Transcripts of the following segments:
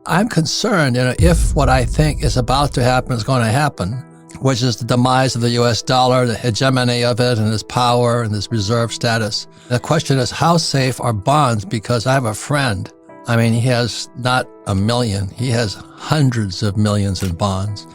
I'm concerned, if what I think is about to happen is going to happen, which is the demise of the U.S. dollar, the hegemony of it and its power and its reserve status. The question is, how safe are bonds? Because I have a friend. He has not a million. He has hundreds of millions in bonds.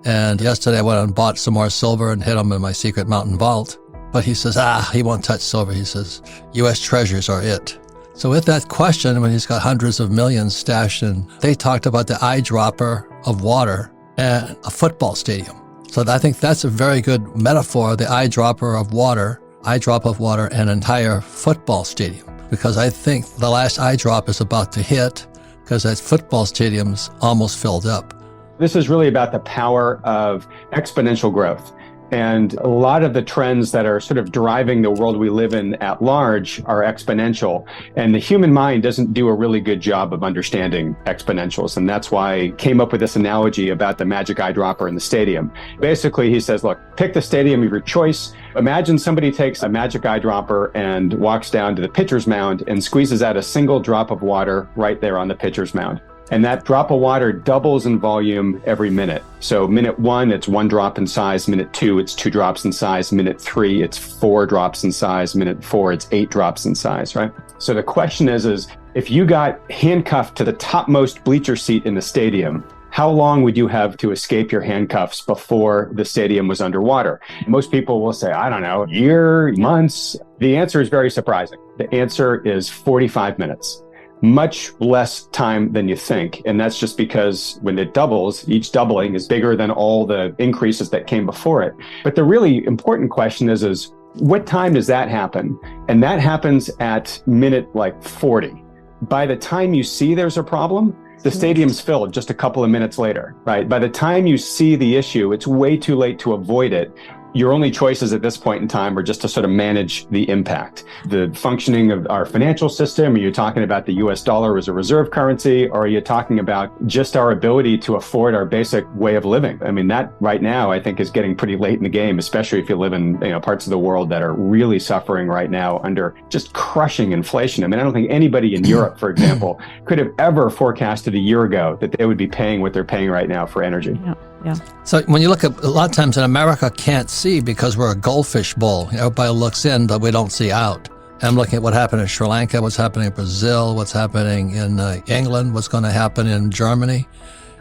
And yesterday I went and bought some more silver and hid them in my secret mountain vault. But he says, he won't touch silver. He says, U.S. treasuries are it. So with that question, when he's got hundreds of millions stashed in, they talked about the eyedropper of water and a football stadium. So I think that's a very good metaphor, the eyedropper of water, eyedrop of water, and an entire football stadium. Because I think the last eyedrop is about to hit because that football stadium's almost filled up. This is really about the power of exponential growth. And a lot of the trends that are sort of driving the world we live in at large are exponential. And the human mind doesn't do a really good job of understanding exponentials. And that's why I came up with this analogy about the magic eyedropper in the stadium. Basically, he says, look, pick the stadium of your choice. Imagine somebody takes a magic eyedropper and walks down to the pitcher's mound and squeezes out a single drop of water right there on the pitcher's mound. And that drop of water doubles in volume every minute. So minute 1, it's 1 drop in size. Minute 2, it's 2 drops in size. Minute 3, it's 4 drops in size. Minute 4, it's 8 drops in size, right? So the question is if you got handcuffed to the topmost bleacher seat in the stadium, how long would you have to escape your handcuffs before the stadium was underwater? Most people will say, I don't know, a year, months. The answer is very surprising. The answer is 45 minutes. Much less time than you think. And that's just because when it doubles, each doubling is bigger than all the increases that came before it. But the really important question is what time does that happen? And that happens at minute 40. By the time you see there's a problem, the stadium's filled just a couple of minutes later, right? By the time you see the issue, it's way too late to avoid it. Your only choices at this point in time are just to sort of manage the impact. The functioning of our financial system, are you talking about the US dollar as a reserve currency, or are you talking about just our ability to afford our basic way of living? That right now, I think, is getting pretty late in the game, especially if you live in parts of the world that are really suffering right now under just crushing inflation. I don't think anybody in Europe, for example, could have ever forecasted a year ago that they would be paying what they're paying right now for energy. Yeah. So when you look at, a lot of times in America can't see because we're a goldfish bowl. Everybody looks in, but we don't see out. And I'm looking at what happened in Sri Lanka, what's happening in Brazil, what's happening in England, what's going to happen in Germany.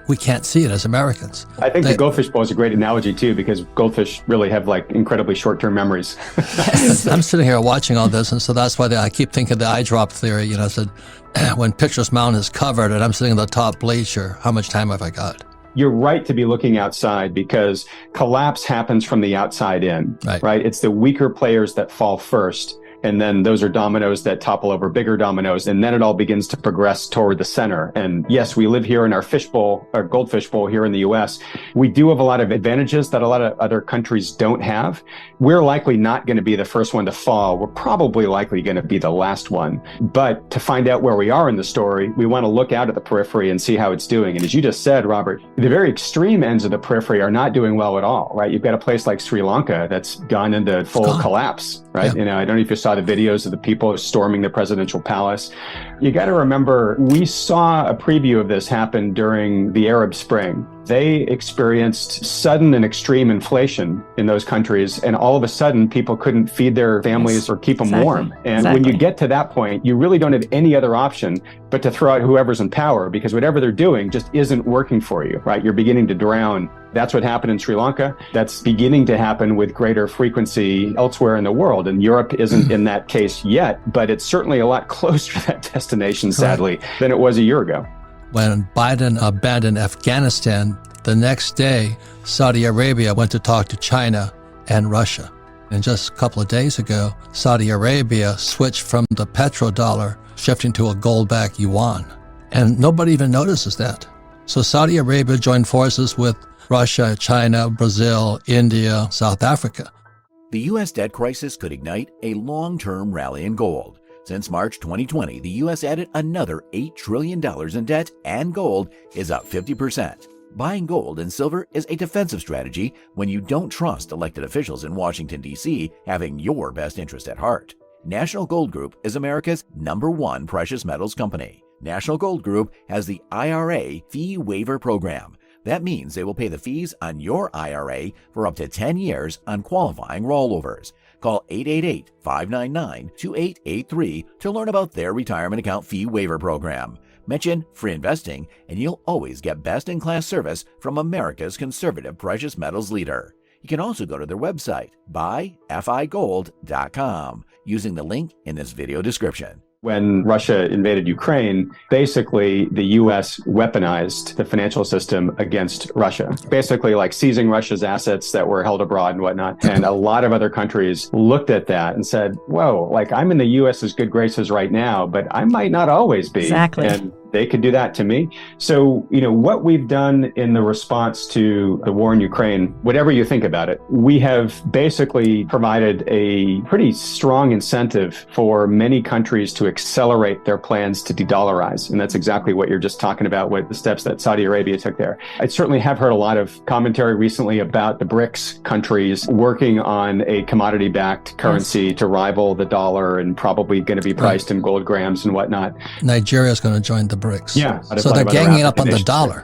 We can't see it as Americans. I think the goldfish bowl is a great analogy too, because goldfish really have incredibly short-term memories. I'm sitting here watching all this, and so that's why I keep thinking the eye drop theory. Said when pitcher's mound is covered and I'm sitting in the top bleacher, how much time have I got? You're right to be looking outside because collapse happens from the outside in, right? It's the weaker players that fall first. And then those are dominoes that topple over bigger dominoes. And then it all begins to progress toward the center. And yes, we live here in our fishbowl, our goldfish bowl here in the US. We do have a lot of advantages that a lot of other countries don't have. We're likely not going to be the first one to fall. We're probably likely going to be the last one. But to find out where we are in the story, we want to look out at the periphery and see how it's doing. And as you just said, Robert, the very extreme ends of the periphery are not doing well at all, right? You've got a place like Sri Lanka that's gone into full collapse, right? Yeah. I don't know if you saw the videos of the people storming the presidential palace. You got to remember, we saw a preview of this happen during the Arab Spring. They experienced sudden and extreme inflation in those countries, and all of a sudden, people couldn't feed their families or keep them warm. And when you get to that point, you really don't have any other option but to throw out whoever's in power, because whatever they're doing just isn't working for you, right? You're beginning to drown. That's what happened in Sri Lanka. That's beginning to happen with greater frequency elsewhere in the world. And Europe isn't in that case yet, but it's certainly a lot closer to that destination, sadly, than it was a year ago. When Biden abandoned Afghanistan, the next day, Saudi Arabia went to talk to China and Russia. And just a couple of days ago, Saudi Arabia switched from the petrodollar, shifting to a gold-backed yuan. And nobody even notices that. So Saudi Arabia joined forces with Russia, China, Brazil, India, South Africa. The U.S. debt crisis could ignite a long-term rally in gold. Since March 2020, the U.S. added another $8 trillion in debt, and gold is up 50%. Buying gold and silver is a defensive strategy when you don't trust elected officials in Washington, D.C. having your best interest at heart. National Gold Group is America's #1 precious metals company. National Gold Group has the IRA Fee Waiver Program. That means they will pay the fees on your IRA for up to 10 years on qualifying rollovers. Call 888-599-2883 to learn about their retirement account fee waiver program. Mention Free Investing and you'll always get best-in-class service from America's conservative precious metals leader. You can also go to their website, buyfigold.com, using the link in this video description. When Russia invaded Ukraine, basically the U.S. weaponized the financial system against Russia, basically like seizing Russia's assets that were held abroad and whatnot. And a lot of other countries looked at that and said, whoa, like I'm in the U.S.'s good graces right now, but I might not always be. Exactly. And they could do that to me. So, what we've done in the response to the war in Ukraine, whatever you think about it, we have basically provided a pretty strong incentive for many countries to accelerate their plans to de-dollarize. And that's exactly what you're just talking about with the steps that Saudi Arabia took there. I certainly have heard a lot of commentary recently about the BRICS countries working on a commodity-backed currency to rival the dollar and probably going to be priced in gold grams and whatnot. Nigeria is going to join the BRICS. Yeah. So they're ganging up on the dollar.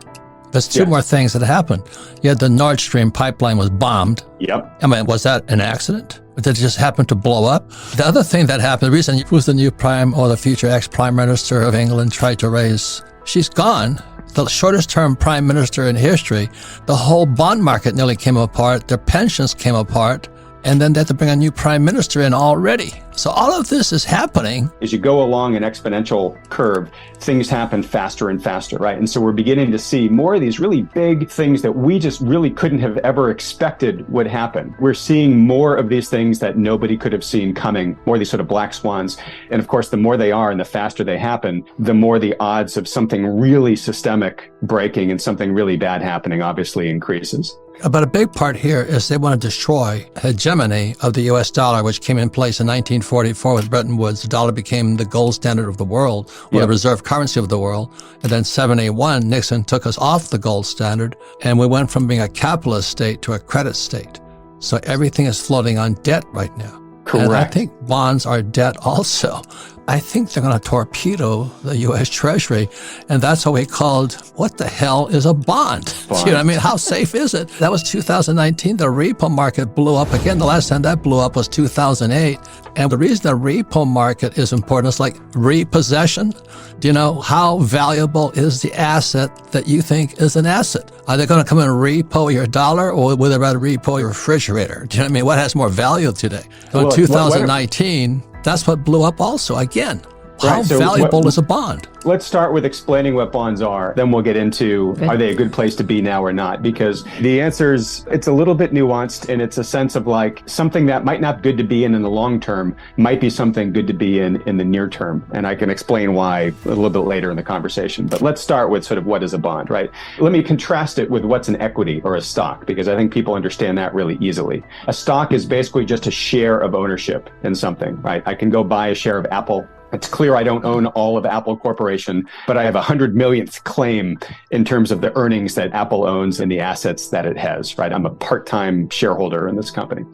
There's two more things that happened. You had the Nord Stream pipeline was bombed. Yep. I mean, was that an accident? Did it just happen to blow up? The other thing that happened, the reason who's the new prime or the future ex-prime minister of England tried to raise, she's gone. The shortest term prime minister in history. The whole bond market nearly came apart. Their pensions came apart. And then they had to bring a new prime minister in already. So all of this is happening. As you go along an exponential curve, things happen faster and faster, right? And so we're beginning to see more of these really big things that we just really couldn't have ever expected would happen. We're seeing more of these things that nobody could have seen coming, more of these sort of black swans. And of course, the more they are and the faster they happen, the more the odds of something really systemic breaking and something really bad happening obviously increases. But a big part here is they want to destroy hegemony of the U.S. dollar, which came in place in 1944 with Bretton Woods. The dollar became the gold standard of the world, or the reserve currency of the world. And then 1971, Nixon took us off the gold standard, and we went from being a capitalist state to a credit state. So everything is floating on debt right now. Correct. And I think bonds are debt also. I think they're going to torpedo the U.S. Treasury. And that's what we called, what the hell is a bond? You know what I mean? How safe is it? That was 2019. The repo market blew up again. The last time that blew up was 2008. And the reason the repo market is important is like repossession. Do you know how valuable is the asset that you think is an asset? Are they going to come and repo your dollar, or would they rather repo your refrigerator? Do you know what I mean? What has more value today? So in 2019, that's what blew up also. Again, how valuable is a bond? Let's start with explaining what bonds are. Then we'll get into, are they a good place to be now or not? Because the answer's, it's a little bit nuanced, and it's a sense of like something that might not be good to be in the long term might be something good to be in the near term. And I can explain why a little bit later in the conversation. But let's start with sort of what is a bond, right? Let me contrast it with what's an equity or a stock, because I think people understand that really easily. A stock is basically just a share of ownership in something, right? I can go buy a share of Apple. It's clear I don't own all of Apple Corporation, but I have 100 millionth claim in terms of the earnings that Apple owns and the assets that it has, right? I'm a part-time shareholder in this company.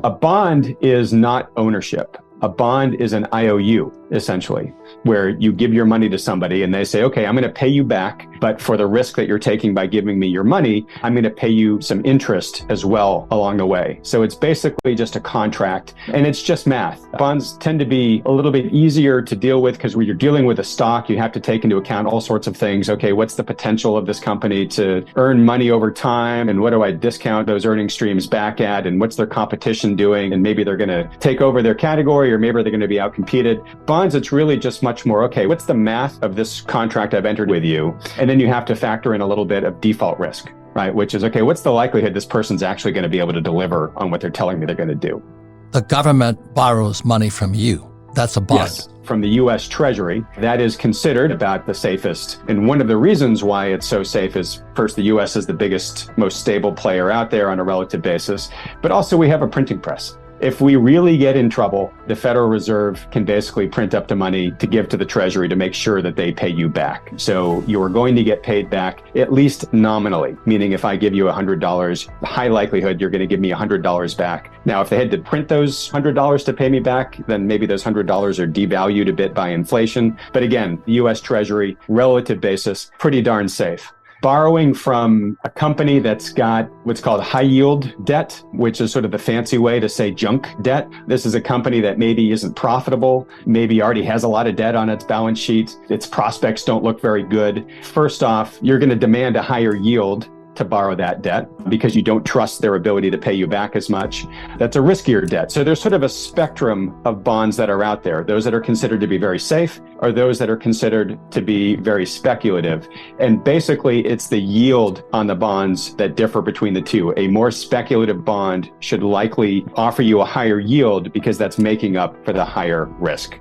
A bond is not ownership. A bond is an IOU, essentially, where you give your money to somebody and they say, okay, I'm going to pay you back, but for the risk that you're taking by giving me your money, I'm going to pay you some interest as well along the way. So it's basically just a contract, and it's just math. Bonds tend to be a little bit easier to deal with because when you're dealing with a stock, you have to take into account all sorts of things. Okay, what's the potential of this company to earn money over time? And what do I discount those earning streams back at? And what's their competition doing? And maybe they're going to take over their category, or maybe they're going to be outcompeted. Bonds, it's really just much more, okay, what's the math of this contract I've entered with you? And then you have to factor in a little bit of default risk, right? Which is, okay, what's the likelihood this person's actually going to be able to deliver on what they're telling me they're going to do? The government borrows money from you. That's a bond. Yes, from the U.S. Treasury. That is considered about the safest. And one of the reasons why it's so safe is, first, the U.S. is the biggest, most stable player out there on a relative basis, but also we have a printing press. If we really get in trouble, the Federal Reserve can basically print up the money to give to the Treasury to make sure that they pay you back. So you are going to get paid back, at least nominally, meaning if I give you $100, high likelihood you're going to give me $100 back. Now, if they had to print those $100 to pay me back, then maybe those $100 are devalued a bit by inflation. But again, the U.S. Treasury, relative basis, pretty darn safe. Borrowing from a company that's got what's called high yield debt, which is sort of the fancy way to say junk debt. This is a company that maybe isn't profitable, maybe already has a lot of debt on its balance sheet. Its prospects don't look very good. First off, you're going to demand a higher yield to borrow that debt because you don't trust their ability to pay you back as much. That's a riskier debt. So there's sort of a spectrum of bonds that are out there. Those that are considered to be very safe or those that are considered to be very speculative. And basically, it's the yield on the bonds that differ between the two. A more speculative bond should likely offer you a higher yield because that's making up for the higher risk.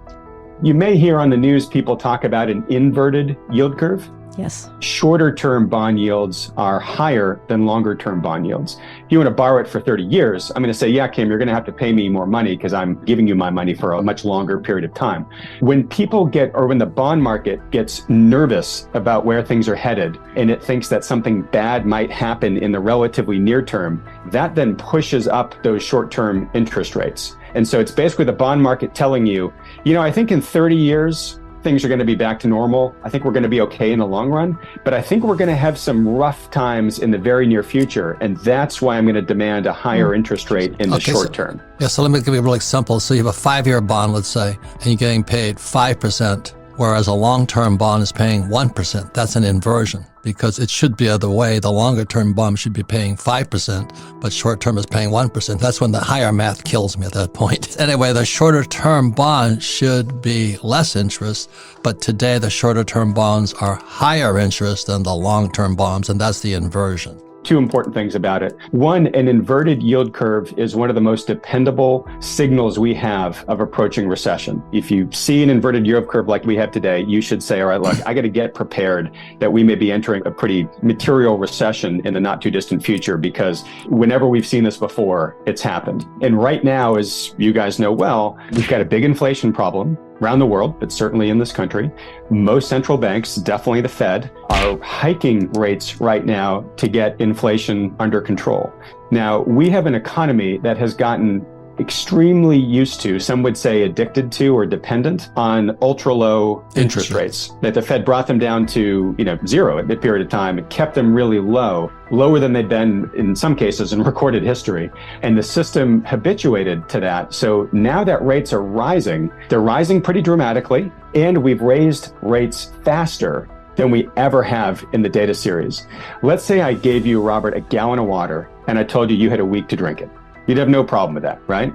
You may hear on the news people talk about an inverted yield curve. Yes. Shorter term bond yields are higher than longer term bond yields. If you want to borrow it for 30 years, I'm going to say, yeah, Kim, you're going to have to pay me more money because I'm giving you my money for a much longer period of time. When the bond market gets nervous about where things are headed and it thinks that something bad might happen in the relatively near term, that then pushes up those short term interest rates. And so it's basically the bond market telling you, I think in 30 years, things are going to be back to normal. I think we're going to be okay in the long run, but I think we're going to have some rough times in the very near future. And that's why I'm going to demand a higher interest rate in the short term. Yeah, so let me give you a really simple. So you have a 5-year bond, let's say, and you're getting paid 5%, whereas a long-term bond is paying 1%. That's an inversion because it should be the other way. The longer-term bond should be paying 5%, but short-term is paying 1%. That's when the higher math kills me at that point. Anyway, the shorter-term bond should be less interest, but today the shorter-term bonds are higher interest than the long-term bonds, and that's the inversion. Two important things about it. One, an inverted yield curve is one of the most dependable signals we have of approaching recession. If you see an inverted yield curve like we have today, you should say, all right, look, I got to get prepared that we may be entering a pretty material recession in the not too distant future because whenever we've seen this before, it's happened. And right now, as you guys know well, we've got a big inflation problem around the world, but certainly in this country. Most central banks, definitely the Fed, are hiking rates right now to get inflation under control. Now, we have an economy that has gotten extremely used to, some would say addicted to or dependent on ultra low interest rates, that the Fed brought them down to, zero at that period of time and kept them really low, lower than they'd been in some cases in recorded history. And the system habituated to that. So now that rates are rising, they're rising pretty dramatically, and we've raised rates faster than we ever have in the data series. Let's say I gave you, Robert, a gallon of water and I told you you had a week to drink it. You'd have no problem with that, right?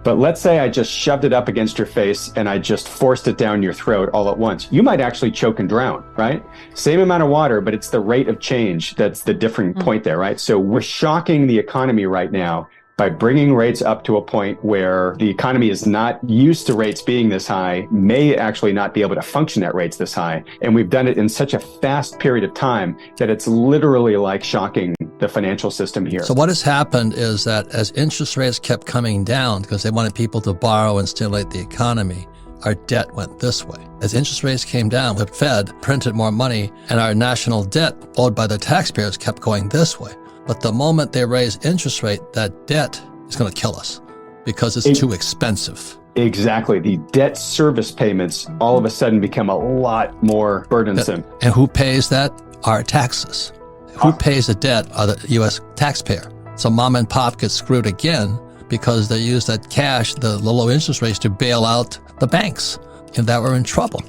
But let's say I just shoved it up against your face and I just forced it down your throat all at once. You might actually choke and drown, right? Same amount of water, but it's the rate of change that's the different point there, right? So we're shocking the economy right now by bringing rates up to a point where the economy is not used to rates being this high, may actually not be able to function at rates this high. And we've done it in such a fast period of time that it's literally like shocking the financial system here. So what has happened is that as interest rates kept coming down because they wanted people to borrow and stimulate the economy, our debt went this way. As interest rates came down, the Fed printed more money and our national debt owed by the taxpayers kept going this way. But the moment they raise interest rate, that debt is going to kill us because it's too expensive. Exactly. The debt service payments all of a sudden become a lot more burdensome. And who pays that? Our taxes. Who pays the debt? Are the U.S. taxpayer. So mom and pop get screwed again because they use that cash, the low interest rates, to bail out the banks, and that we're in trouble.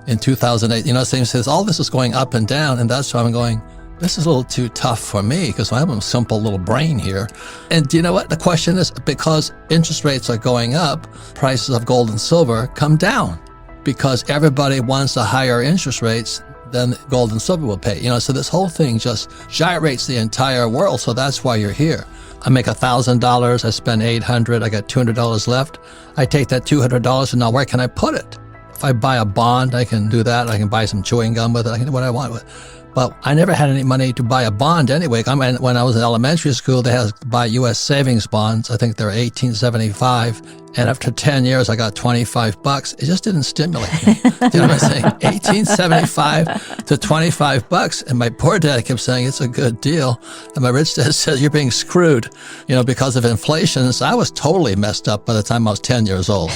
In 2008, same says all this is going up and down, and that's why I'm going, this is a little too tough for me because I have a simple little brain here. And do you know what? The question is, because interest rates are going up, prices of gold and silver come down because everybody wants the higher interest rates than gold and silver will pay. So this whole thing just gyrates the entire world. So that's why you're here. I make $1,000, I spend $800, I got $200 left. I take that $200 and now where can I put it? If I buy a bond, I can do that. I can buy some chewing gum with it. I can do what I want with it. But I never had any money to buy a bond anyway. I mean, when I was in elementary school, they had to buy U.S. savings bonds. I think they're $18.75. And after 10 years, I got $25. It just didn't stimulate me. You know what I'm saying? $18.75 to $25. And my poor dad kept saying, it's a good deal. And my rich dad said, you're being screwed, because of inflation. So I was totally messed up by the time I was 10 years old.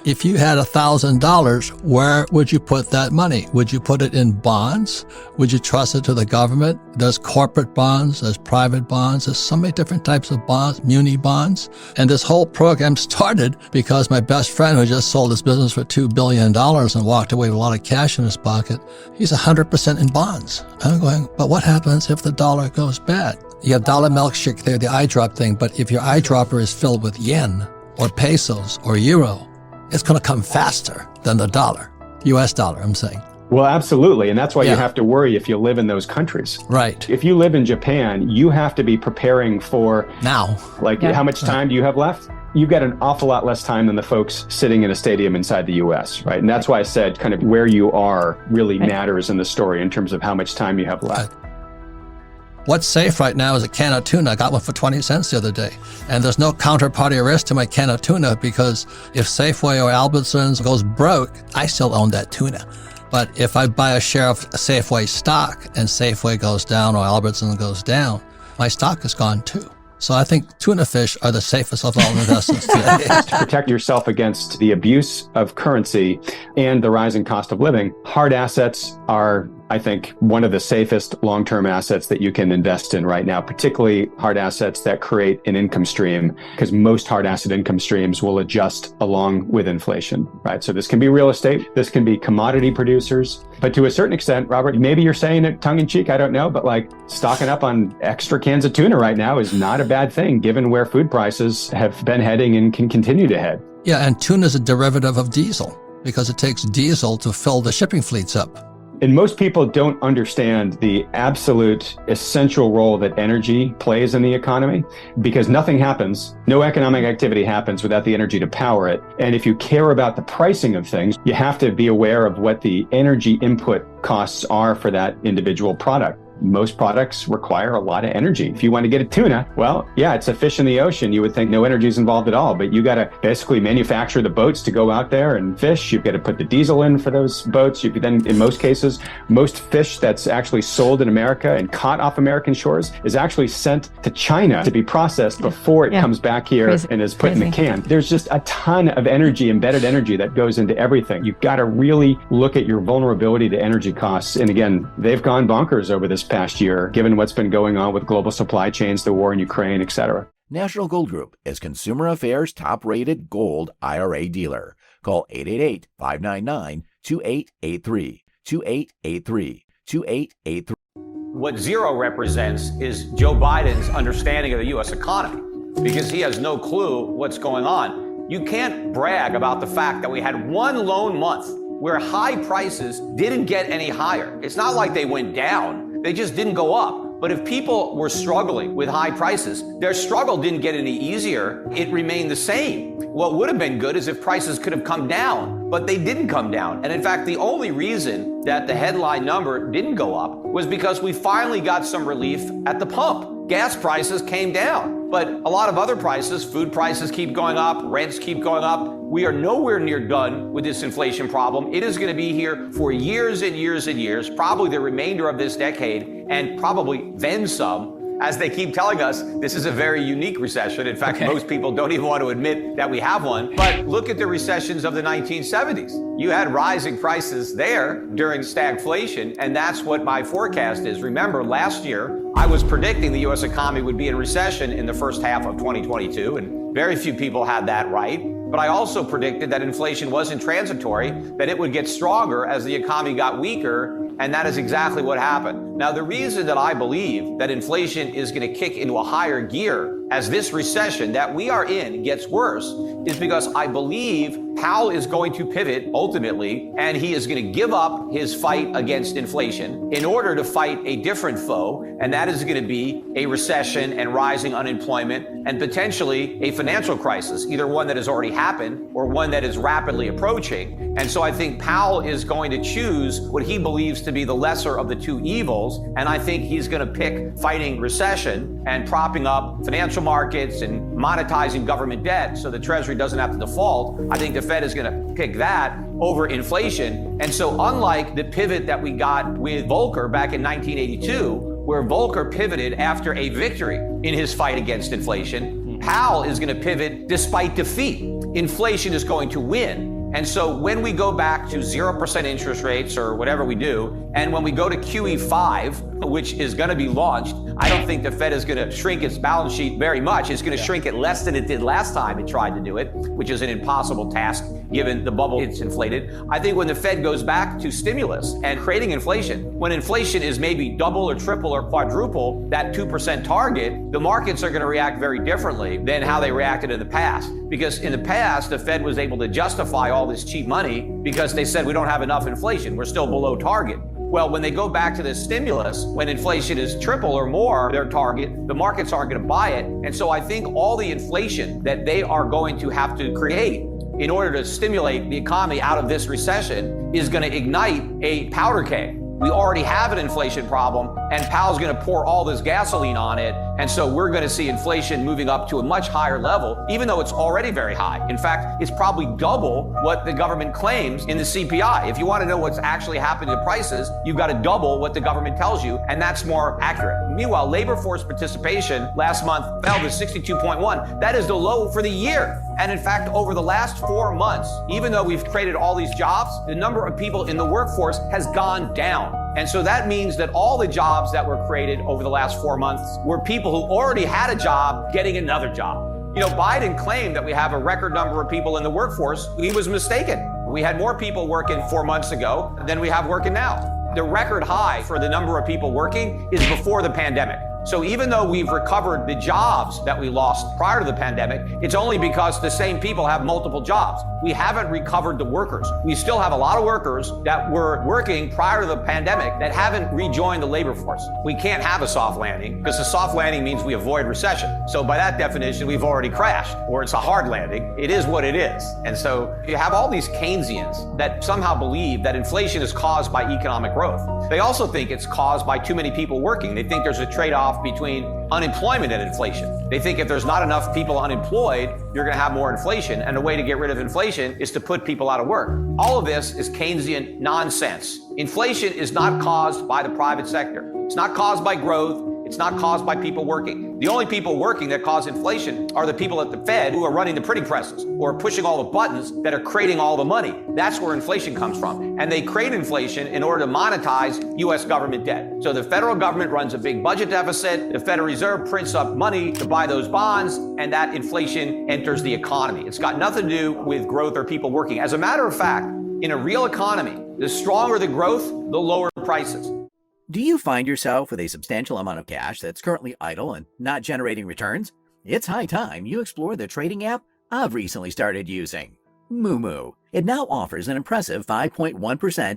If you had $1,000, where would you put that money? Would you put it in bonds? Would you trust it to the government? There's corporate bonds, there's private bonds, there's so many different types of bonds, muni bonds. And this whole program started because my best friend, who just sold his business for $2 billion and walked away with a lot of cash in his pocket, he's 100% in bonds. I'm going, but what happens if the dollar goes bad? You have dollar milkshake there, the eye drop thing, but if your eye dropper is filled with yen or pesos or euro, it's going to come faster than the dollar, US dollar, I'm saying. Well, absolutely. And that's why you have to worry if you live in those countries. Right. If you live in Japan, you have to be preparing for now. How much time do you have left? You've got an awful lot less time than the folks sitting in a stadium inside the US, right? And that's why I said kind of where you are really matters in the story in terms of how much time you have left. What's safe right now is a can of tuna. I got one for 20 cents the other day. And there's no counterparty risk to my can of tuna because if Safeway or Albertsons goes broke, I still own that tuna. But if I buy a share of Safeway stock and Safeway goes down or Albertsons goes down, my stock is gone too. So I think tuna fish are the safest of all investments today. To protect yourself against the abuse of currency and the rising cost of living, hard assets are, I think, one of the safest long-term assets that you can invest in right now, particularly hard assets that create an income stream, because most hard asset income streams will adjust along with inflation, right? So this can be real estate, this can be commodity producers, but to a certain extent, Robert, maybe you're saying it tongue in cheek, I don't know, but like stocking up on extra cans of tuna right now is not a bad thing given where food prices have been heading and can continue to head. Yeah, and tuna is a derivative of diesel because it takes diesel to fill the shipping fleets up. And most people don't understand the absolute essential role that energy plays in the economy because nothing happens, no economic activity happens without the energy to power it. And if you care about the pricing of things, you have to be aware of what the energy input costs are for that individual product. Most products require a lot of energy. If you want to get a tuna, well, yeah, it's a fish in the ocean. You would think no energy is involved at all, but you got to basically manufacture the boats to go out there and fish. You've got to put the diesel in for those boats. You could then, in most cases, most fish that's actually sold in America and caught off American shores is actually sent to China to be processed before it comes back here and is put in the can. There's just a ton of energy, embedded energy that goes into everything. You've got to really look at your vulnerability to energy costs. And again, they've gone bonkers over this past year, given what's been going on with global supply chains, the war in Ukraine, et cetera. National Gold Group is Consumer Affairs' top-rated gold IRA dealer. Call 888-599-2883. 2883. What zero represents is Joe Biden's understanding of the U.S. economy, because he has no clue what's going on. You can't brag about the fact that we had one lone month where high prices didn't get any higher. It's not like they went down. They just didn't go up. But if people were struggling with high prices, their struggle didn't get any easier. It remained the same. What would have been good is if prices could have come down, but they didn't come down. And in fact, the only reason that the headline number didn't go up was because we finally got some relief at the pump. Gas prices came down, but a lot of other prices, food prices keep going up, rents keep going up. We are nowhere near done with this inflation problem. It is going to be here for years and years and years, probably the remainder of this decade, and probably then some. As they keep telling us, this is a very unique recession. In fact, most people don't even want to admit that we have one. But look at the recessions of the 1970s. You had rising prices there during stagflation, and that's what my forecast is. Remember, last year, I was predicting the U.S. economy would be in recession in the first half of 2022, and very few people had that right. But I also predicted that inflation wasn't transitory, that it would get stronger as the economy got weaker, and that is exactly what happened. Now, the reason that I believe that inflation is going to kick into a higher gear as this recession that we are in gets worse is because I believe Powell is going to pivot ultimately, and he is going to give up his fight against inflation in order to fight a different foe, and that is going to be a recession and rising unemployment and potentially a financial crisis, either one that has already happened or one that is rapidly approaching. And so I think Powell is going to choose what he believes to be the lesser of the two evils, principles, and I think he's going to pick fighting recession and propping up financial markets and monetizing government debt so the Treasury doesn't have to default. I think the Fed is going to pick that over inflation. And so unlike the pivot that we got with Volcker back in 1982, where Volcker pivoted after a victory in his fight against inflation, Powell is going to pivot despite defeat. Inflation is going to win. And so when we go back to 0% interest rates or whatever we do, and when we go to QE5, which is going to be launched, I don't think the Fed is going to shrink its balance sheet very much. It's going to shrink it less than it did last time it tried to do it, which is an impossible task given the bubble it's inflated. I think when the Fed goes back to stimulus and creating inflation, when inflation is maybe double or triple or quadruple that 2% target, the markets are going to react very differently than how they reacted in the past. Because in the past, the Fed was able to justify all this cheap money because they said we don't have enough inflation. We're still below target. Well, when they go back to this stimulus, when inflation is triple or more their target, the markets aren't going to buy it. And so I think all the inflation that they are going to have to create in order to stimulate the economy out of this recession is going to ignite a powder keg. We already have an inflation problem, and Powell's going to pour all this gasoline on it. And so we're going to see inflation moving up to a much higher level, even though it's already very high. In fact, it's probably double what the government claims in the CPI. If you want to know what's actually happening to prices, you've got to double what the government tells you, and that's more accurate. Meanwhile, labor force participation last month fell to 62.1. That is the low for the year. And in fact, over the last 4 months, even though we've created all these jobs, the number of people in the workforce has gone down. And so that means that all the jobs that were created over the last 4 months were people who already had a job getting another job. You know, Biden claimed that we have a record number of people in the workforce. He was mistaken. We had more people working 4 months ago than we have working now. The record high for the number of people working is before the pandemic. So even though we've recovered the jobs that we lost prior to the pandemic, it's only because the same people have multiple jobs. We haven't recovered the workers. We still have a lot of workers that were working prior to the pandemic that haven't rejoined the labor force. We can't have a soft landing because a soft landing means we avoid recession. So by that definition, we've already crashed, or it's a hard landing. It is what it is. And so you have all these Keynesians that somehow believe that inflation is caused by economic growth. They also think it's caused by too many people working. They think there's a trade-off between unemployment and inflation. They think if there's not enough people unemployed, you're going to have more inflation. And the way to get rid of inflation is to put people out of work. All of this is Keynesian nonsense. Inflation is not caused by the private sector. It's not caused by growth. It's not caused by people working. The only people working that cause inflation are the people at the Fed who are running the printing presses or pushing all the buttons that are creating all the money. That's where inflation comes from. And they create inflation in order to monetize U.S. government debt. So the federal government runs a big budget deficit. The Federal Reserve prints up money to buy those bonds, and that inflation enters the economy. It's got nothing to do with growth or people working. As a matter of fact, in a real economy, the stronger the growth, the lower prices. Do you find yourself with a substantial amount of cash that's currently idle and not generating returns? It's high time you explore the trading app I've recently started using, Moomoo. It now offers an impressive 5.1%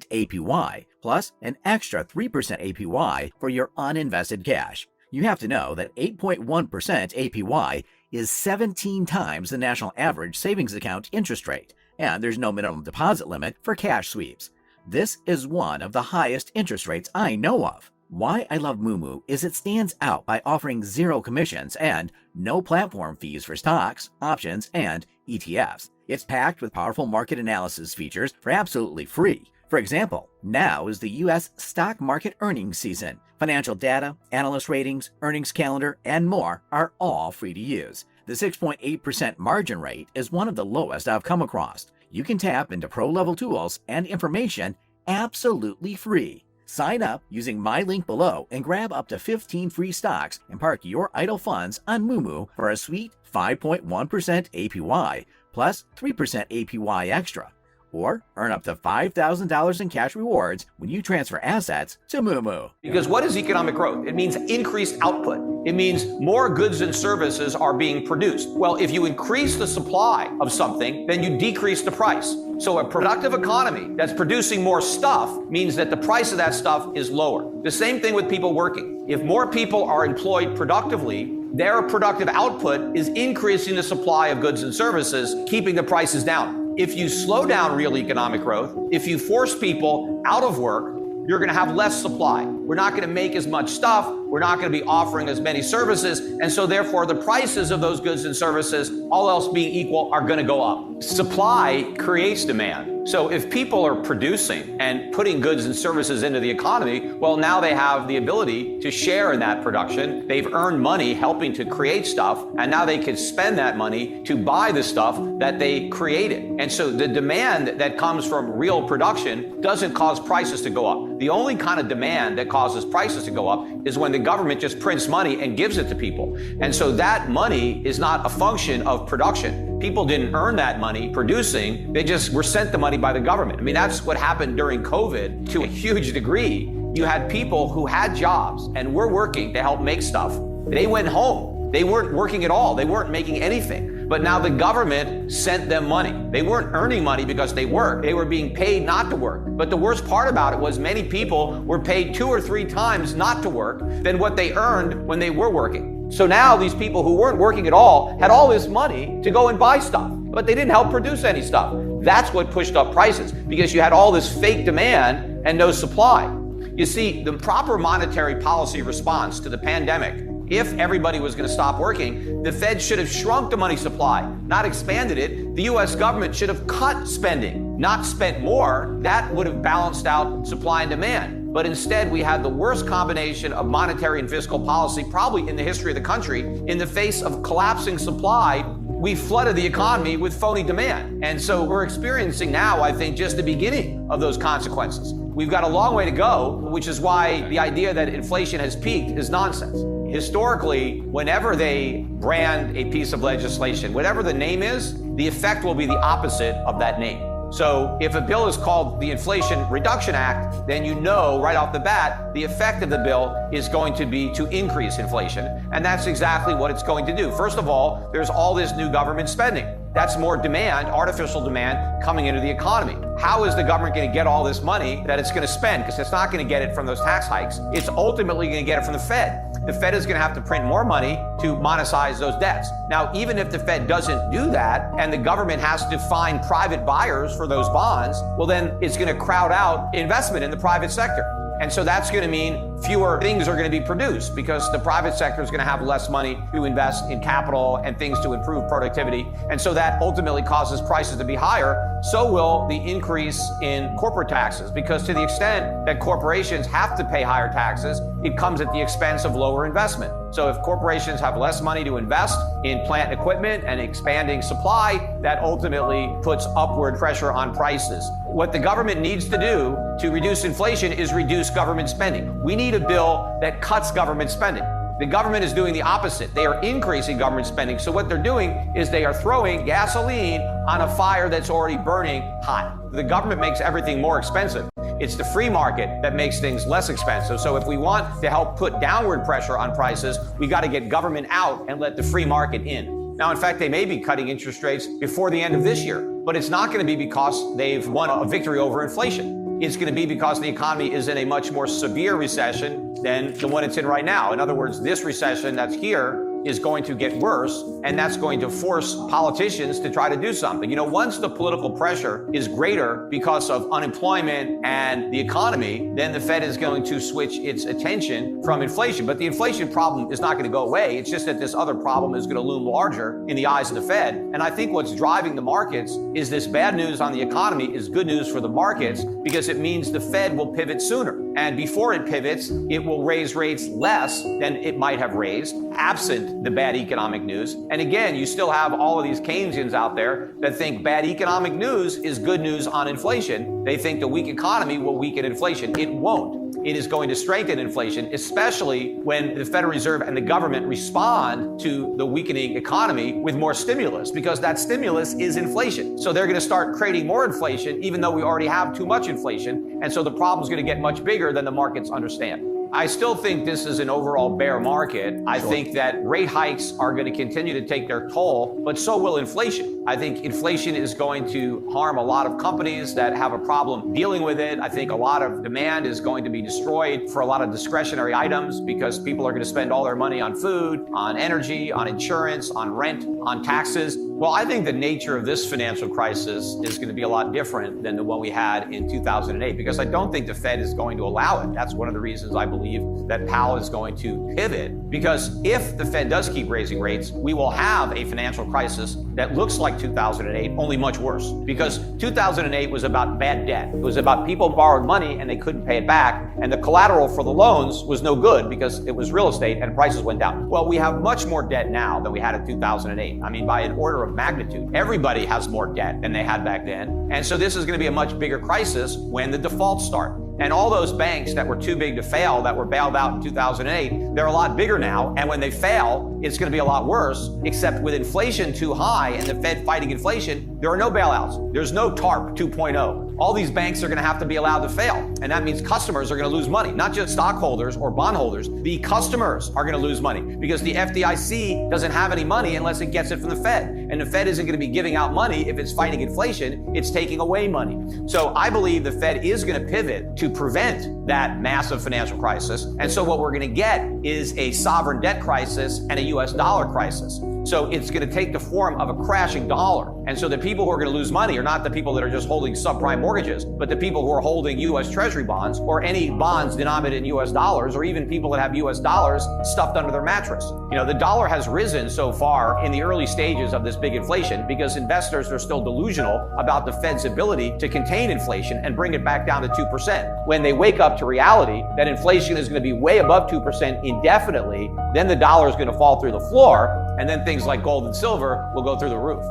APY, plus an extra 3% APY for your uninvested cash. You have to know that 8.1% APY is 17 times the national average savings account interest rate, and there's no minimum deposit limit for cash sweeps. This is one of the highest interest rates I know of. Why I love Moomoo is it stands out by offering zero commissions and no platform fees for stocks, options, and ETFs. It's packed with powerful market analysis features for absolutely free. For example, now is the U.S. stock market earnings season. Financial data, analyst ratings, earnings calendar, and more are all free to use. The 6.8% margin rate is one of the lowest I've come across. You can tap into pro-level tools and information absolutely free. Sign up using my link below and grab up to 15 free stocks and park your idle funds on Moomoo for a sweet 5.1% APY plus 3% APY extra. Or earn up to $5,000 in cash rewards when you transfer assets to Moomoo. Because what is economic growth? It means increased output. It means more goods and services are being produced. Well, if you increase the supply of something, then you decrease the price. So a productive economy that's producing more stuff means that the price of that stuff is lower. The same thing with people working. If more people are employed productively, their productive output is increasing the supply of goods and services, keeping the prices down. If you slow down real economic growth, if you force people out of work, you're going to have less supply. we're not going to make as much stuff, we're not going to be offering as many services, and so therefore the prices of those goods and services, all else being equal, are going to go up. Supply creates demand. So if people are producing and putting goods and services into the economy, well, now they have the ability to share in that production. They've earned money helping to create stuff, and now they can spend that money to buy the stuff that they created. And so the demand that comes from real production doesn't cause prices to go up. The only kind of demand that causes prices to go up is when the government just prints money and gives it to people. And so that money is not a function of production. People didn't earn that money producing, they just were sent the money by the government. I mean, that's what happened during COVID to a huge degree. You had people who had jobs and were working to help make stuff. They went home. They weren't working at all. They weren't making anything. But now the government sent them money. They weren't earning money because they worked. They were being paid not to work. But the worst part about it was many people were paid 2 or 3 times not to work than what they earned when they were working. So now these people who weren't working at all had all this money to go and buy stuff, but they didn't help produce any stuff. That's what pushed up prices, because you had all this fake demand and no supply. You see, the proper monetary policy response to the pandemic, if everybody was going to stop working, the Fed should have shrunk the money supply, not expanded it. The U.S. government should have cut spending, not spent more. That would have balanced out supply and demand. But instead, we had the worst combination of monetary and fiscal policy probably in the history of the country. In the face of collapsing supply, we flooded the economy with phony demand. And so we're experiencing now, I think, just the beginning of those consequences. We've got a long way to go, which is why the idea that inflation has peaked is nonsense. Historically, whenever they brand a piece of legislation, whatever the name is, the effect will be the opposite of that name. So if a bill is called the Inflation Reduction Act, then you know right off the bat, the effect of the bill is going to be to increase inflation. And that's exactly what it's going to do. First of all, there's all this new government spending. That's more demand, artificial demand, coming into the economy. How is the government going to get all this money that it's going to spend? Because it's not going to get it from those tax hikes. It's ultimately going to get it from the Fed. The Fed is going to have to print more money to monetize those debts. Now, even if the Fed doesn't do that and the government has to find private buyers for those bonds, well, then it's going to crowd out investment in the private sector. And so that's going to mean fewer things are going to be produced because the private sector is going to have less money to invest in capital and things to improve productivity. And so that ultimately causes prices to be higher. So will the increase in corporate taxes, because to the extent that corporations have to pay higher taxes, it comes at the expense of lower investment. So if corporations have less money to invest in plant and equipment and expanding supply, that ultimately puts upward pressure on prices. What the government needs to do to reduce inflation is reduce government spending. We need a bill that cuts government spending. The government is doing the opposite. They are increasing government spending. So what they're doing is they are throwing gasoline on a fire that's already burning hot. The government makes everything more expensive. It's the free market that makes things less expensive. So if we want to help put downward pressure on prices, we got to get government out and let the free market in. Now, in fact, they may be cutting interest rates before the end of this year, but it's not going to be because they've won a victory over inflation. It's going to be because the economy is in a much more severe recession than the one it's in right now. In other words, this recession that's here is going to get worse, and that's going to force politicians to try to do something. You know, once the political pressure is greater because of unemployment and the economy, then the Fed is going to switch its attention from inflation. But the inflation problem is not going to go away. It's just that this other problem is going to loom larger in the eyes of the Fed. And I think what's driving the markets is this bad news on the economy is good news for the markets, because it means the Fed will pivot sooner. And before it pivots, it will raise rates less than it might have raised, absent the bad economic news. And again, you still have all of these Keynesians out there that think bad economic news is good news on inflation. They think the weak economy will weaken inflation. It won't. It is going to strengthen inflation, especially when the Federal Reserve and the government respond to the weakening economy with more stimulus, because that stimulus is inflation. So they're going to start creating more inflation, even though we already have too much inflation. And so the problem is going to get much bigger than the markets understand. I still think this is an overall bear market. I think that rate hikes are going to continue to take their toll, but so will inflation. I think inflation is going to harm a lot of companies that have a problem dealing with it. I think a lot of demand is going to be destroyed for a lot of discretionary items, because people are going to spend all their money on food, on energy, on insurance, on rent, on taxes. Well, I think the nature of this financial crisis is going to be a lot different than the one we had in 2008, because I don't think the Fed is going to allow it. That's one of the reasons I believe believe that Powell is going to pivot, because if the Fed does keep raising rates, we will have a financial crisis that looks like 2008, only much worse. Because 2008 was about bad debt. It was about people borrowed money and they couldn't pay it back, and the collateral for the loans was no good because it was real estate and prices went down. Well, we have much more debt now than we had in 2008. I mean, by an order of magnitude. Everybody has more debt than they had back then. And so this is going to be a much bigger crisis when the defaults start. And all those banks that were too big to fail, that were bailed out in 2008, they're a lot bigger now. And when they fail, it's going to be a lot worse, except with inflation too high and the Fed fighting inflation, there are no bailouts. There's no TARP 2.0. All these banks are going to have to be allowed to fail. And that means customers are going to lose money, not just stockholders or bondholders. The customers are going to lose money because the FDIC doesn't have any money unless it gets it from the Fed. And the Fed isn't going to be giving out money if it's fighting inflation. It's taking away money. So I believe the Fed is going to pivot to prevent that massive financial crisis. And so what we're going to get is a sovereign debt crisis and a US dollar crisis. So it's going to take the form of a crashing dollar. And so the people who are going to lose money are not the people that are just holding subprime mortgages, but the people who are holding US Treasury bonds or any bonds denominated in US dollars, or even people that have US dollars stuffed under their mattress. You know, the dollar has risen so far in the early stages of this big inflation because investors are still delusional about the Fed's ability to contain inflation and bring it back down to 2%. When they wake up to reality that inflation is going to be way above 2% indefinitely, then the dollar is going to fall through the floor, and then things like gold and silver will go through the roof.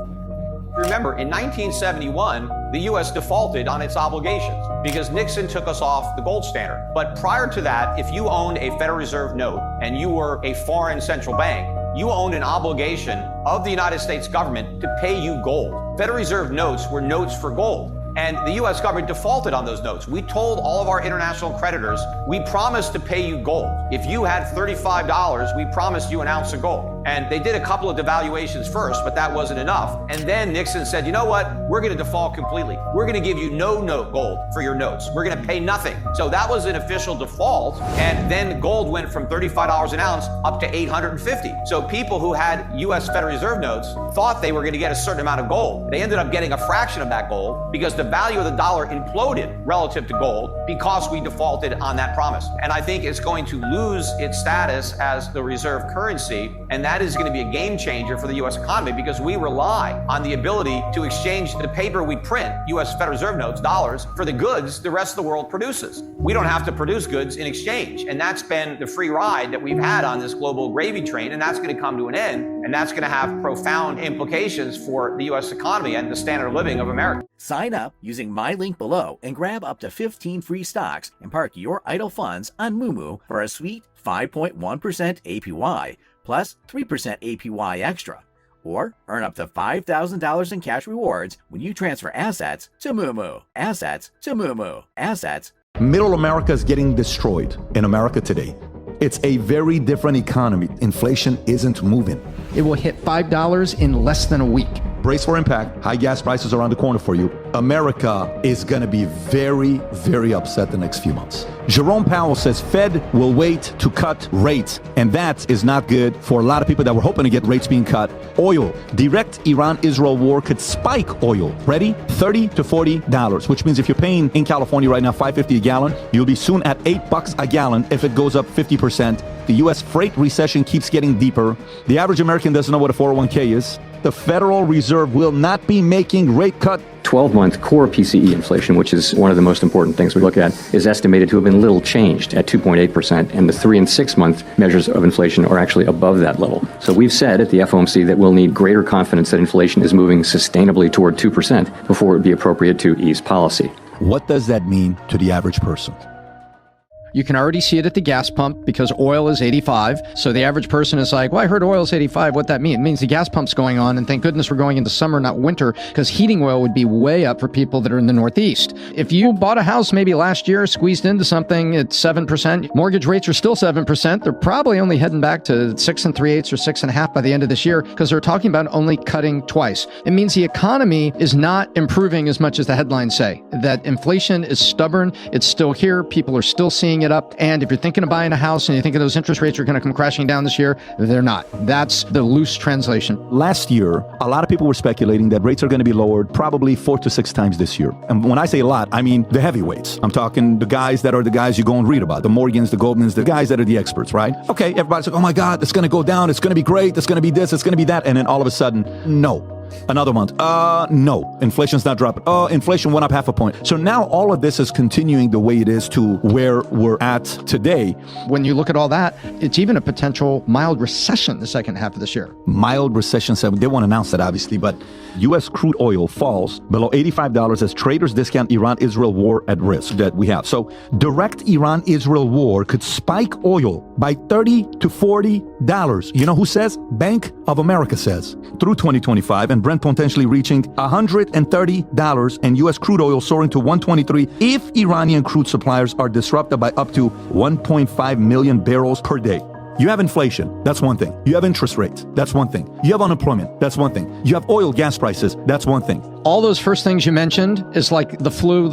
Remember, in 1971, the U.S. defaulted on its obligations because Nixon took us off the gold standard. But prior to that, if you owned a Federal Reserve note and you were a foreign central bank, you owned an obligation of the United States government to pay you gold. Federal Reserve notes were notes for gold. And the U.S. government defaulted on those notes. We told all of our international creditors, we promised to pay you gold. If you had $35, we promised you an ounce of gold. And they did a couple of devaluations first, but that wasn't enough. And then Nixon said, you know what? We're going to default completely. We're going to give you no note gold for your notes. We're going to pay nothing. So that was an official default. And then gold went from $35 an ounce up to $850. So people who had U.S. Federal Reserve notes thought they were going to get a certain amount of gold. They ended up getting a fraction of that gold because the value of the dollar imploded relative to gold because we defaulted on that promise. And I think it's going to lose its status as the reserve currency. And that is going to be a game changer for the U.S. economy because we rely on the ability to exchange the paper we print, U.S. Federal Reserve notes, dollars, for the goods the rest of the world produces. We don't have to produce goods in exchange. And that's been the free ride that we've had on this global gravy train. And that's going to come to an end. And that's going to have profound implications for the U.S. economy and the standard of living of America. Sign up using my link below and grab up to 15 free stocks and park your idle funds on Moomoo for a sweet 5.1% APY plus 3% APY extra. Or earn up to $5,000 in cash rewards when you transfer assets to Moomoo. Assets to Moomoo. Assets. Middle America is getting destroyed in America today. It's a very different economy. Inflation isn't moving. It will hit $5 in less than a week. Brace for impact. High gas prices around the corner for you. America is going to be very, very upset the next few months. Jerome Powell says Fed will wait to cut rates, and that is not good for a lot of people that were hoping to get rates being cut. Oil, direct Iran-Israel war could spike oil. Ready? $30 to $40, which means if you're paying in California right now $5.50 a gallon, you'll be soon at $8 a gallon if it goes up 50%. The U.S. freight recession keeps getting deeper. The average American doesn't know what a 401k is. The Federal Reserve will not be making rate cut. 12-month core PCE inflation, which is one of the most important things we look at, is estimated to have been little changed at 2.8%, and the 3- and 6-month measures of inflation are actually above that level. So we've said at the FOMC that we'll need greater confidence that inflation is moving sustainably toward 2% before it would be appropriate to ease policy. What does that mean to the average person? You can already see it at the gas pump because oil is 85. So the average person is like, well, I heard oil is 85. What that mean? It means the gas pump's going on. And thank goodness we're going into summer, not winter, because heating oil would be way up for people that are in the Northeast. If you bought a house maybe last year, squeezed into something at 7%, mortgage rates are still 7%. They're probably only heading back to 6 3/8 or 6.5 by the end of this year because they're talking about only cutting twice. It means the economy is not improving as much as the headlines say, that inflation is stubborn. It's still here. People are still seeing it. it up. And if you're thinking of buying a house and you're thinking those interest rates are going to come crashing down this year, they're not. That's the loose translation. Last year, a lot of people were speculating that rates are going to be lowered probably 4 to 6 times this year. And when I say a lot, I mean the heavyweights. I'm talking the guys that are the guys you go and read about, the Morgans, the Goldmans, the guys that are the experts, right? Okay, everybody's like, oh my God, it's going to go down. It's going to be great. It's going to be this. It's going to be that. And then all of a sudden, no. Another month, no, inflation's not dropping. Inflation went up 0.5 point. So now all of this is continuing the way it is to where we're at today. When you look at all that, it's even a potential mild recession the second half of this year. Mild recession, they won't announce that obviously, but U.S. crude oil falls below $85 as traders discount Iran-Israel war at risk that we have. So direct Iran-Israel war could spike oil by $30 to $40. You know who says? Bank of America says. Through 2025, and Brent potentially reaching $130 and U.S. crude oil soaring to $123 if Iranian crude suppliers are disrupted by up to 1.5 million barrels per day. You have inflation, that's one thing. You have interest rates, that's one thing. You have unemployment, that's one thing. You have oil, gas prices, that's one thing. All those first things you mentioned is like the flu.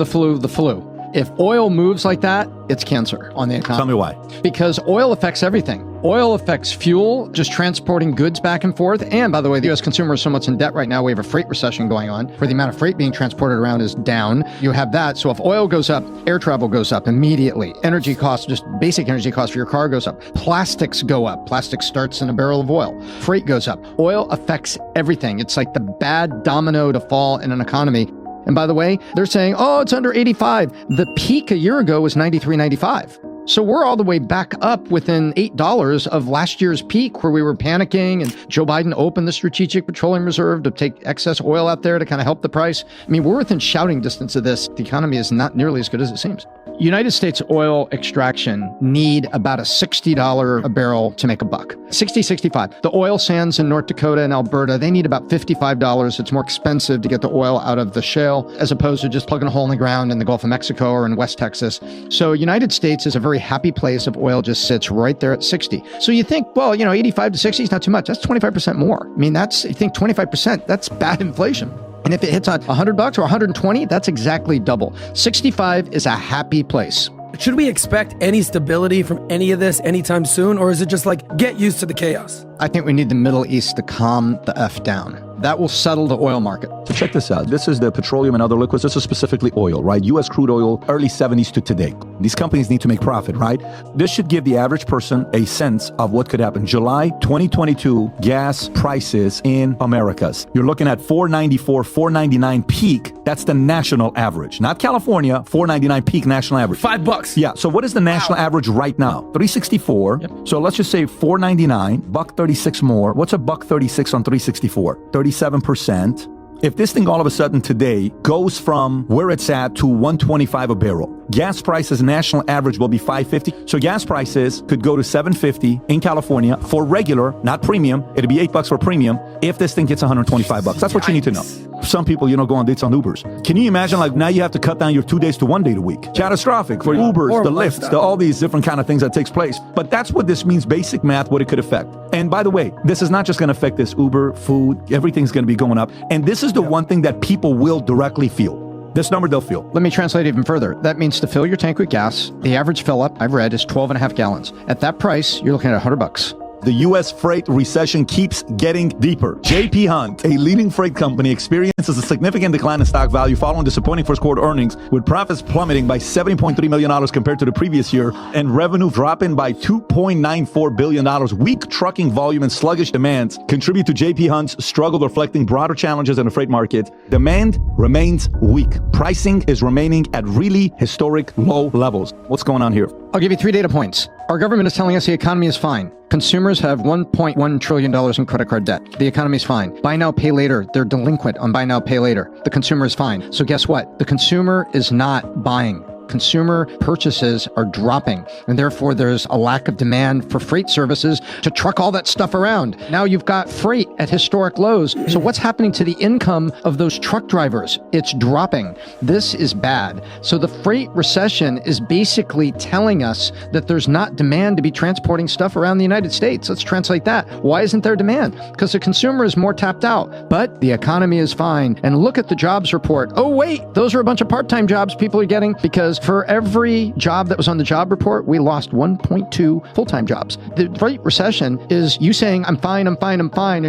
If oil moves like that, it's cancer on the economy. Tell me why. Because oil affects everything. Oil affects fuel, just transporting goods back and forth. And by the way, the U.S. consumer is so much in debt right now. We have a freight recession going on where the amount of freight being transported around is down. You have that. So if oil goes up, air travel goes up immediately. Energy costs, just basic energy costs for your car goes up. Plastics go up. Plastic starts in a barrel of oil. Freight goes up. Oil affects everything. It's like the bad domino to fall in an economy. And by the way, they're saying, oh, it's under 85. The peak a year ago was 93.95. So we're all the way back up within $8 of last year's peak where we were panicking and Joe Biden opened the Strategic Petroleum Reserve to take excess oil out there to kind of help the price. I mean, we're within shouting distance of this. The economy is not nearly as good as it seems. United States oil extraction need about a $60 a barrel to make a buck. 60, 65. The oil sands in North Dakota and Alberta, they need about $55. It's more expensive to get the oil out of the shale as opposed to just plugging a hole in the ground in the Gulf of Mexico or in West Texas. So United States is a very happy place if oil just sits right there at 60. So you think, well, 85 to 60 is not too much. That's 25% more. I mean, you think 25%, that's bad inflation. And if it hits on $100 or 120, that's exactly double. 65 is a happy place. Should we expect any stability from any of this anytime soon, or is it just like get used to the chaos? I think we need the Middle East to calm the F down. That will settle the oil market. So check this out. This is the petroleum and other liquids. This is specifically oil, right? U.S. crude oil, early 70s to today. These companies need to make profit, right? This should give the average person a sense of what could happen. July 2022 gas prices in Americas. You're looking at $4.94, $4.99 peak. That's the national average. Not California, $4.99 peak national average. $5. Yeah. So what is the national average right now? $3.64. Yep. So let's just say $4.99, $1.36 more. What's a $1.36 on $3.64? 37%. If this thing all of a sudden today goes from where it's at to $125 a barrel, gas prices national average will be $5.50. So gas prices could go to $7.50 in California for regular, not premium. It'd be $8 for premium if this thing gets $125. That's what you need to know. Some people, go on dates on Ubers. Can you imagine, like, now you have to cut down your 2 days to 1 day a week? Catastrophic for Ubers, the Lyfts, all these different kind of things that takes place. But that's what this means, basic math, what it could affect. And by the way, this is not just going to affect this Uber, food, everything's going to be going up. And this is the one thing that people will directly feel. This number they'll feel. Let me translate even further. That means to fill your tank with gas, the average fill up, I've read, is 12.5 gallons. At that price, you're looking at $100. The U.S. freight recession keeps getting deeper. J.P. Hunt, a leading freight company, experiences a significant decline in stock value following disappointing first quarter earnings, with profits plummeting by $70.3 million compared to the previous year and revenue dropping by $2.94 billion. Weak trucking volume and sluggish demands contribute to J.P. Hunt's struggle, reflecting broader challenges in the freight market. Demand remains weak. Pricing is remaining at really historic low levels. What's going on here? I'll give you 3 data points. Our government is telling us the economy is fine. Consumers have $1.1 trillion in credit card debt. The economy is fine. Buy now, pay later. They're delinquent on buy now, pay later. The consumer is fine. So guess what? The consumer is not buying. Consumer purchases are dropping, and therefore there's a lack of demand for freight services to truck all that stuff around. Now you've got freight at historic lows. So what's happening to the income of those truck drivers? It's dropping. This is bad. So the freight recession is basically telling us that there's not demand to be transporting stuff around the United States. Let's translate that. Why isn't there demand? Because the consumer is more tapped out, but the economy is fine. And look at the jobs report. Oh, wait, those are a bunch of part-time jobs people are getting because For every job that was on the job report, we lost 1.2 full-time jobs. The Great Recession is you saying, I'm fine, and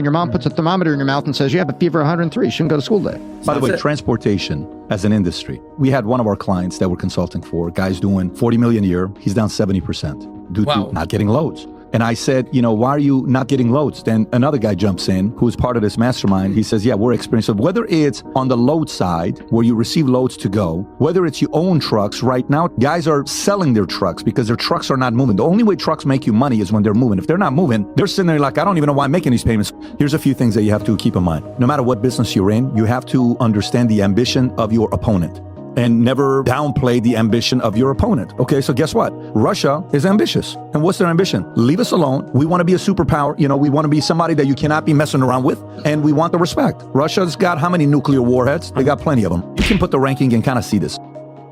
your mom puts a thermometer in your mouth and says, you have a fever of 103, you shouldn't go to school today. By the way, transportation as an industry, we had one of our clients that we're consulting for, guys doing 40 million a year. He's down 70% due to not getting loads. And I said, why are you not getting loads? Then another guy jumps in who's part of this mastermind. He says, yeah, we're experiencing, whether it's on the load side where you receive loads to go, whether it's you own trucks right now, guys are selling their trucks because their trucks are not moving. The only way trucks make you money is when they're moving. If they're not moving, they're sitting there like, I don't even know why I'm making these payments. Here's a few things that you have to keep in mind. No matter what business you're in, you have to understand the ambition of your opponent and never downplay the ambition of your opponent. Okay, so guess what? Russia is ambitious. And what's their ambition? Leave us alone. We want to be a superpower. We want to be somebody that you cannot be messing around with. And we want the respect. Russia's got how many nuclear warheads? They got plenty of them. You can put the ranking and kind of see this.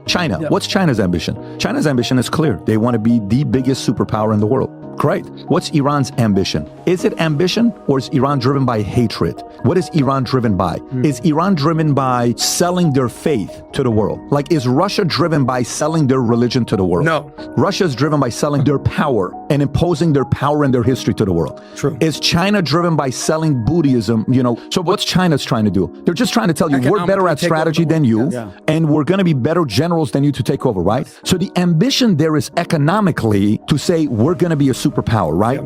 China. Yep. What's China's ambition? China's ambition is clear. They want to be the biggest superpower in the world. Great. What's Iran's ambition? Is it ambition or is Iran driven by hatred? What is Iran driven by? Is Iran driven by selling their faith to the world? Like, is Russia driven by selling their religion to the world? No. Russia is driven by selling their power and imposing their power and their history to the world. True. Is China driven by selling Buddhism? So what's China's trying to do? They're just trying to tell you we're better at strategy than you, and we're going to be better generals than you to take over, right? So the ambition there is economically to say we're going to be a superpower, right?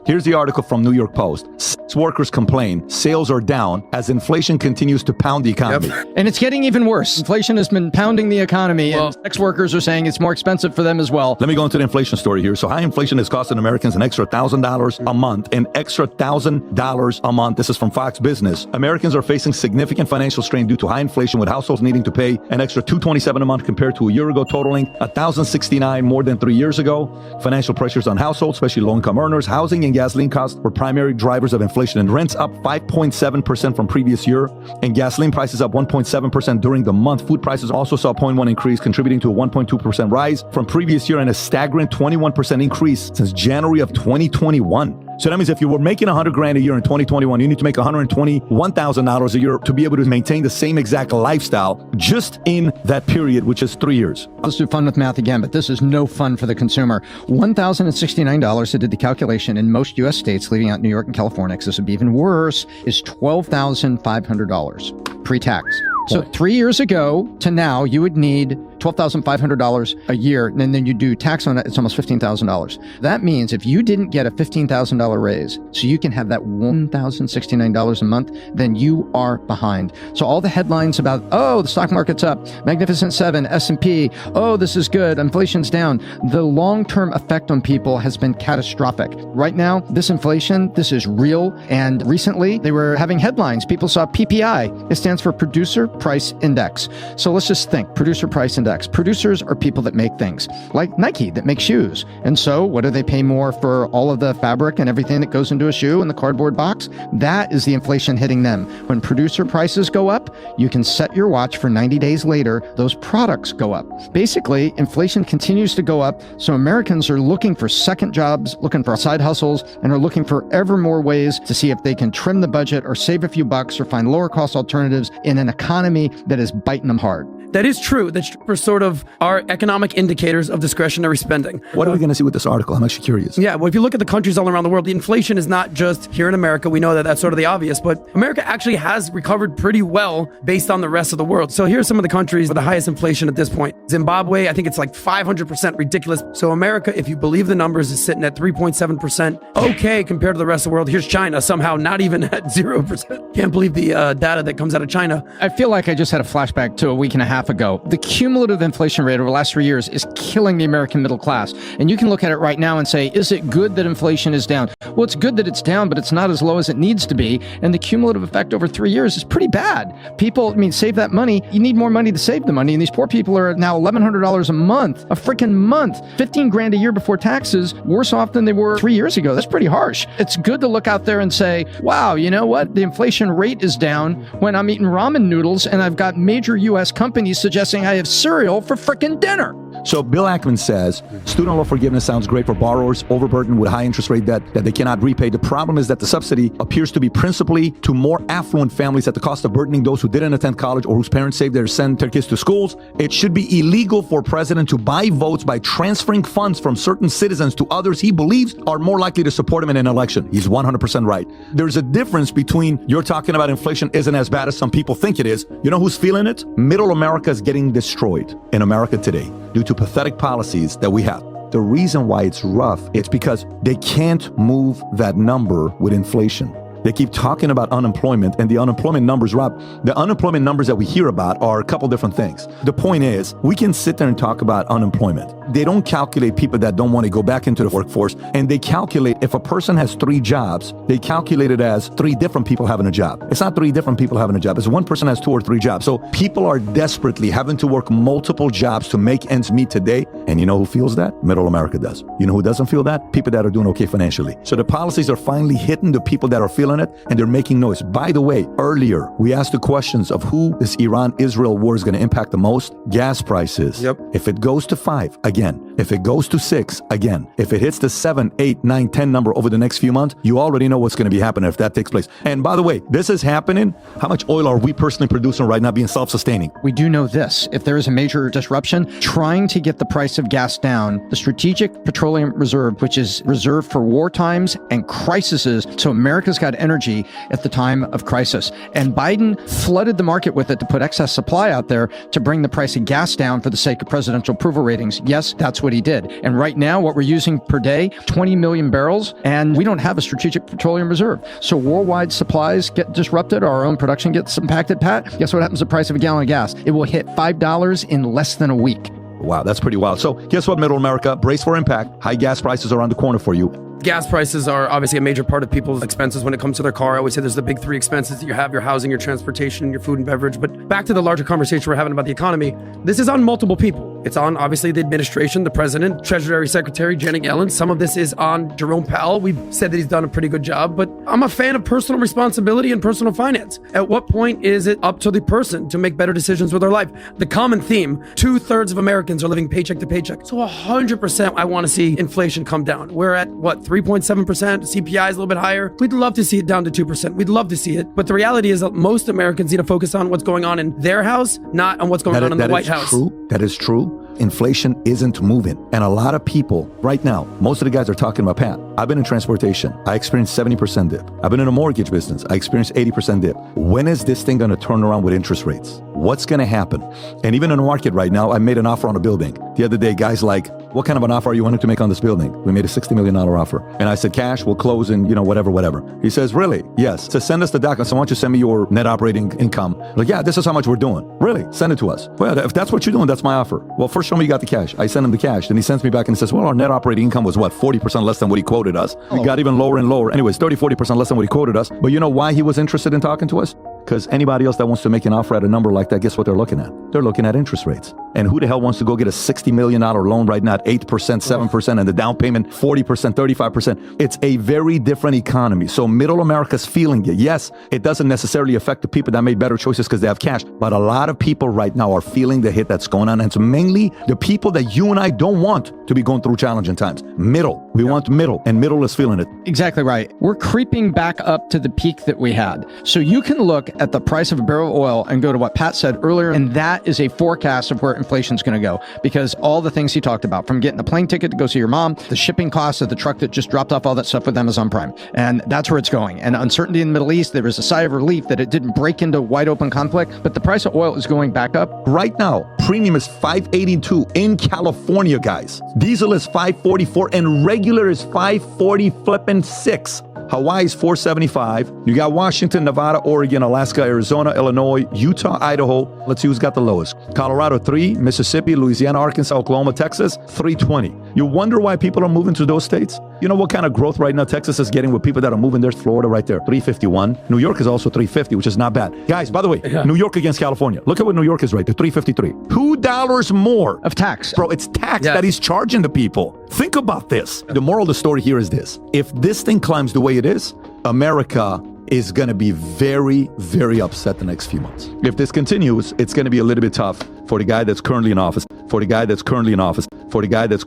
Here's the article from New York Post. Sex workers complain sales are down as inflation continues to pound the economy. And it's getting even worse. Inflation has been pounding the economy, and sex workers are saying it's more expensive for them as well. Let me go into the inflation story here. So high inflation is costing Americans an extra $1,000 a month, $1,000 a month. This is from Fox Business. Americans are facing significant financial strain due to high inflation, with households needing to pay an extra $227 a month compared to a year ago, totaling $1,069 more than 3 years ago. Financial pressures on households, especially low-income earners, housing and gasoline costs were primary drivers of inflation, and rents up 5.7% from previous year, and gasoline prices up 1.7% during the month. Food prices also saw a 0.1 increase, contributing to a 1.2% rise from previous year and a staggering 21% increase since January of 2021. So that means if you were making $100,000 a year in 2021, you need to make $121,000 a year to be able to maintain the same exact lifestyle just in that period, which is 3 years. Let's do fun with math again, but this is no fun for the consumer. $1,069, I did the calculation, in most U.S. states, leaving out New York and California, because this would be even worse, is $12,500 pre-tax. So 3 years ago to now, you would need $12,500 a year, and then you do tax on it, it's almost $15,000. That means if you didn't get a $15,000 raise, so you can have that $1,069 a month, then you are behind. So all the headlines about, the stock market's up, Magnificent Seven, S&P, this is good, inflation's down. The long-term effect on people has been catastrophic. Right now, this inflation, this is real. And recently, they were having headlines. People saw PPI. It stands for Producer Price Index. So let's just think, Producer Price Index. Producers are people that make things, like Nike that make shoes. And so what do they pay more for all of the fabric and everything that goes into a shoe in the cardboard box? That is the inflation hitting them. When producer prices go up, you can set your watch for 90 days later, those products go up. Basically, inflation continues to go up. So Americans are looking for second jobs, looking for side hustles, and are looking for ever more ways to see if they can trim the budget or save a few bucks or find lower cost alternatives in an economy that is biting them hard. That is true. That's for sort of our economic indicators of discretionary spending. What are we going to see with this article? I'm actually curious. Yeah, well, if you look at the countries all around the world, the inflation is not just here in America. We know that that's sort of the obvious, but America actually has recovered pretty well based on the rest of the world. So here's some of the countries with the highest inflation at this point. Zimbabwe, I think it's like 500% ridiculous. So America, if you believe the numbers, is sitting at 3.7%. Okay, compared to the rest of the world. Here's China, somehow not even at 0%. Can't believe the data that comes out of China. I feel like I just had a flashback to a week and a half ago. The cumulative inflation rate over the last 3 years is killing the American middle class. And you can look at it right now and say, is it good that inflation is down? Well, it's good that it's down, but it's not as low as it needs to be. And the cumulative effect over 3 years is pretty bad. People, save that money. You need more money to save the money. And these poor people are now $1,100 a month, a freaking month, $15,000 a year before taxes, worse off than they were 3 years ago. That's pretty harsh. It's good to look out there and say, wow, you know what? The inflation rate is down when I'm eating ramen noodles and I've got major U.S. companies suggesting I have cereal for frickin' dinner. So Bill Ackman says, student loan forgiveness sounds great for borrowers overburdened with high interest rate debt that they cannot repay. The problem is that the subsidy appears to be principally to more affluent families at the cost of burdening those who didn't attend college or whose parents saved send their kids to schools. It should be illegal for a president to buy votes by transferring funds from certain citizens to others he believes are more likely to support him in an election. He's 100% right. There's a difference between you're talking about inflation isn't as bad as some people think it is. You know who's feeling it? Middle America is getting destroyed in America today due to pathetic policies that we have. The reason why it's rough, it's because they can't move that number with inflation. They keep talking about unemployment, and the unemployment numbers, Rob, the unemployment numbers that we hear about are a couple different things. The point is, we can sit there and talk about unemployment. They don't calculate people that don't want to go back into the workforce, and they calculate if a person has 3 jobs, they calculate it as 3 different people having a job. It's not 3 different people having a job. It's one person has 2 or 3 jobs. So people are desperately having to work multiple jobs to make ends meet today. And you know who feels that? Middle America does. You know who doesn't feel that? People that are doing okay financially. So the policies are finally hitting the people that are feeling it, and they're making noise. By the way, earlier we asked the questions of who this Iran-Israel war is going to impact the most. Gas prices. Yep. If it goes to 5, again. If it goes to 6, again. If it hits the 7, 8, 9, 10 number over the next few months, you already know what's going to be happening if that takes place. And by the way, this is happening. How much oil are we personally producing right now being self-sustaining? We do know this. If there is a major disruption, trying to get the price of gas down, the Strategic Petroleum Reserve, which is reserved for war times and crises, so America's got energy at the time of crisis. And Biden flooded the market with it to put excess supply out there to bring the price of gas down for the sake of presidential approval ratings. Yes, that's what he did. And right now, what we're using per day, 20 million barrels, and we don't have a Strategic Petroleum Reserve. So worldwide supplies get disrupted, our own production gets impacted. Pat, guess what happens to the price of a gallon of gas? It will hit $5 in less than a week. Wow, that's pretty wild. So guess what, Middle America? Brace for impact. High gas prices are around the corner for you. Gas prices are obviously a major part of people's expenses when it comes to their car. I always say there's the big 3 expenses that you have: your housing, your transportation, your food and beverage. But back to the larger conversation we're having about the economy, this is on multiple people. It's on, obviously, the administration, the president, Treasury Secretary Janet Yellen. Some of this is on Jerome Powell. We've said that he's done a pretty good job, but I'm a fan of personal responsibility and personal finance. At what point is it up to the person to make better decisions with their life? The common theme, 2/3 of Americans are living paycheck to paycheck. So 100% I want to see inflation come down. We're at, 3.7%? CPI is a little bit higher. We'd love to see it down to 2%. We'd love to see it. But the reality is that most Americans need to focus on what's going on in their house, not on what's going on in the White House. That is true. Inflation isn't moving. And a lot of people right now, most of the guys are talking about, Pat, I've been in transportation. I experienced 70% dip. I've been in a mortgage business. I experienced 80% dip. When is this thing going to turn around with interest rates? What's going to happen? And even in the market right now, I made an offer on a building. The other day, guys like, what kind of an offer are you wanting to make on this building? We made a $60 million offer. And I said, cash, we'll close in, whatever. He says, really? Yes. So send us the documents. I want you to send me your net operating income. Like, yeah, this is how much we're doing. Really? Send it to us. Well, if that's what you're doing, that's my offer. Well, first show me you got the cash. I send him the cash. Then he sends me back and he says, well, our net operating income was 40% less than what he quoted us. We got even lower and lower. Anyways, 40% less than what he quoted us. But you know why he was interested in talking to us? Because anybody else that wants to make an offer at a number like that, guess what they're looking at? They're looking at interest rates. And who the hell wants to go get a $60 million loan right now at 8%, 7%, and the down payment 40%, 35%? It's a very different economy. So middle America's feeling it. Yes, it doesn't necessarily affect the people that made better choices because they have cash. But a lot of people right now are feeling the hit that's going on. And it's mainly the people that you and I don't want to be going through challenging times. Middle. We want middle. And middle is feeling it. Exactly right. We're creeping back up to the peak that we had. So you can look at the price of a barrel of oil and go to what Pat said earlier, and that is a forecast of where inflation is going to go, because all the things he talked about, from getting a plane ticket to go see your mom, the shipping costs of the truck that just dropped off all that stuff with Amazon Prime, and that's where it's going. And uncertainty in the Middle East, there was a sigh of relief that it didn't break into wide open conflict, but the price of oil is going back up. Right now, premium is $5.82 in California, guys. Diesel is $5.44 and regular is $5.46. Hawaii is $4.75. You got Washington, Nevada, Oregon, Alaska, Arizona, Illinois, Utah, Idaho. Let's see who's got the lowest. Colorado, 3. Mississippi, Louisiana, Arkansas, Oklahoma, Texas, 320. You wonder why people are moving to those states? You know what kind of growth right now Texas is getting with people that are moving there? Florida right there, 351. New York is also 350, which is not bad. Guys, by the way, New York against California. Look at what New York is right there, 353. $2 more of tax. Bro, it's tax that he's charging the people. Think about this. The moral of the story here is this. If this thing climbs the way it is, America is going to be very, very upset the next few months. If this continues, it's going to be a little bit tough for the guy that's currently in office, for the guy that's currently in office, for the guy that's